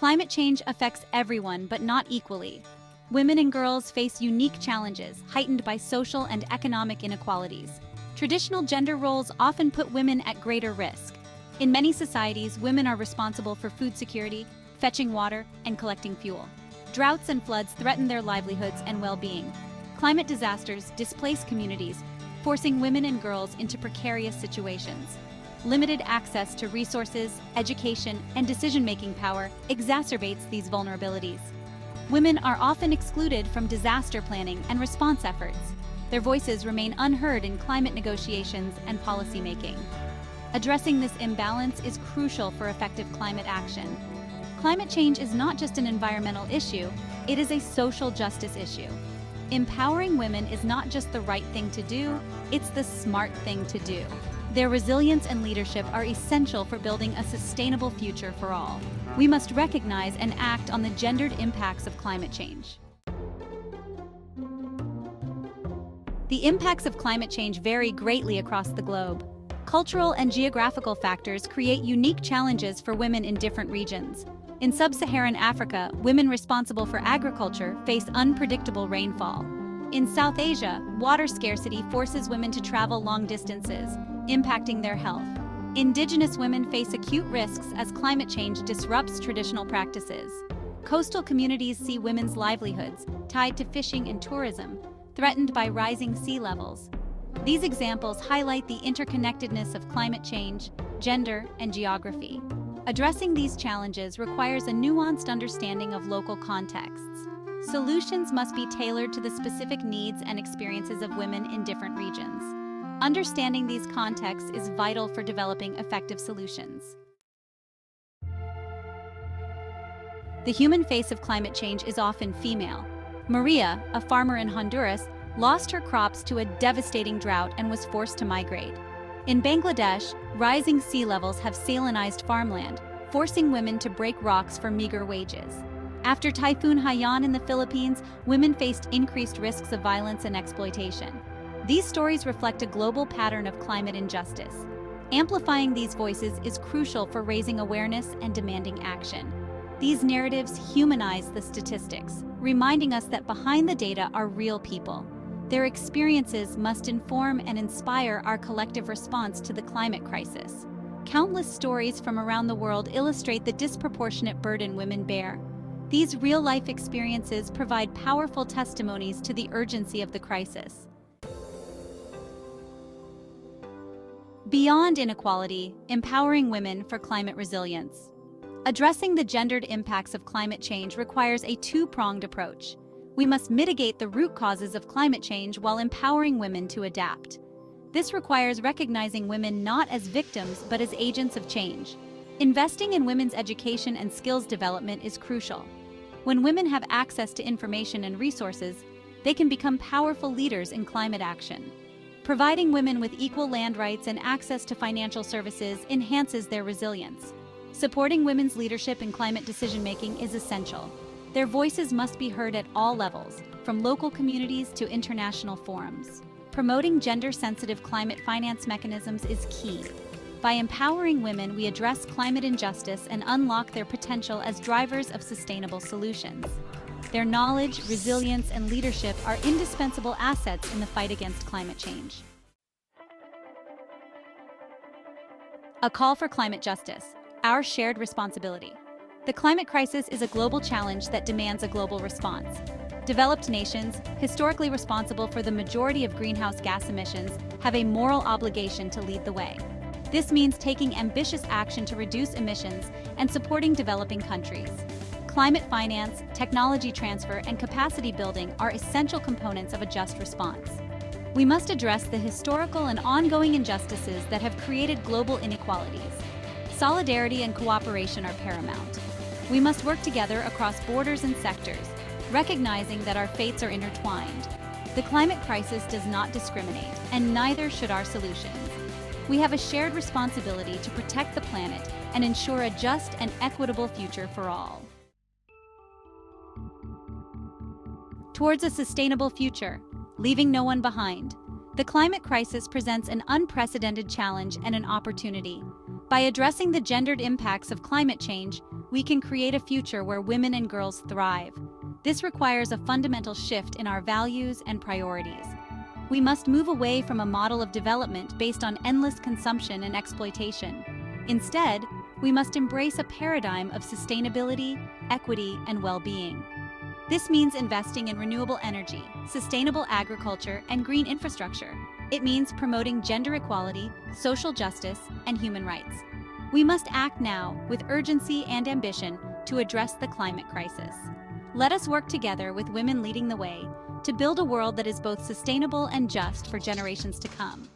Climate change affects everyone, but not equally. Women and girls face unique challenges, heightened by social and economic inequalities. Traditional gender roles often put women at greater risk. In many societies, women are responsible for food security, fetching water, and collecting fuel. Droughts and floods threaten their livelihoods and well-being. Climate disasters displace communities, forcing women and girls into precarious situations. Limited access to resources, education, and decision-making power exacerbates these vulnerabilities. Women are often excluded from disaster planning and response efforts. Their voices remain unheard in climate negotiations and policymaking. Addressing this imbalance is crucial for effective climate action. Climate change is not just an environmental issue, it is a social justice issue. Empowering women is not just the right thing to do, it's the smart thing to do. Their resilience and leadership are essential for building a sustainable future for all. We must recognize and act on the gendered impacts of climate change. The impacts of climate change vary greatly across the globe. Cultural and geographical factors create unique challenges for women in different regions. In sub-Saharan Africa, women responsible for agriculture face unpredictable rainfall. In South Asia, water scarcity forces women to travel long distances, impacting their health. Indigenous women face acute risks as climate change disrupts traditional practices. Coastal communities see women's livelihoods, tied to fishing and tourism, threatened by rising sea levels. These examples highlight the interconnectedness of climate change, gender, and geography. Addressing these challenges requires a nuanced understanding of local contexts. Solutions must be tailored to the specific needs and experiences of women in different regions. Understanding these contexts is vital for developing effective solutions. The human face of climate change is often female. Maria, a farmer in Honduras, lost her crops to a devastating drought and was forced to migrate. In Bangladesh, rising sea levels have salinized farmland, forcing women to break rocks for meager wages. After Typhoon Haiyan in the Philippines, women faced increased risks of violence and exploitation. These stories reflect a global pattern of climate injustice. Amplifying these voices is crucial for raising awareness and demanding action. These narratives humanize the statistics, reminding us that behind the data are real people. Their experiences must inform and inspire our collective response to the climate crisis. Countless stories from around the world illustrate the disproportionate burden women bear. These real-life experiences provide powerful testimonies to the urgency of the crisis. Beyond inequality, empowering women for climate resilience. Addressing the gendered impacts of climate change requires a two-pronged approach. We must mitigate the root causes of climate change while empowering women to adapt. This requires recognizing women not as victims but as agents of change. Investing in women's education and skills development is crucial. When women have access to information and resources, they can become powerful leaders in climate action. Providing women with equal land rights and access to financial services enhances their resilience. Supporting women's leadership in climate decision-making is essential. Their voices must be heard at all levels, from local communities to international forums. Promoting gender-sensitive climate finance mechanisms is key. By empowering women, we address climate injustice and unlock their potential as drivers of sustainable solutions. Their knowledge, resilience, and leadership are indispensable assets in the fight against climate change. A call for climate justice, our shared responsibility. The climate crisis is a global challenge that demands a global response. Developed nations, historically responsible for the majority of greenhouse gas emissions, have a moral obligation to lead the way. This means taking ambitious action to reduce emissions and supporting developing countries. Climate finance, technology transfer, and capacity building are essential components of a just response. We must address the historical and ongoing injustices that have created global inequalities. Solidarity and cooperation are paramount. We must work together across borders and sectors, recognizing that our fates are intertwined. The climate crisis does not discriminate, and neither should our solutions. We have a shared responsibility to protect the planet and ensure a just and equitable future for all. Towards a sustainable future, leaving no one behind. The climate crisis presents an unprecedented challenge and an opportunity. By addressing the gendered impacts of climate change, we can create a future where women and girls thrive. This requires a fundamental shift in our values and priorities. We must move away from a model of development based on endless consumption and exploitation. Instead, we must embrace a paradigm of sustainability, equity, and well-being. This means investing in renewable energy, sustainable agriculture, and green infrastructure. It means promoting gender equality, social justice, and human rights. We must act now with urgency and ambition to address the climate crisis. Let us work together with women leading the way to build a world that is both sustainable and just for generations to come.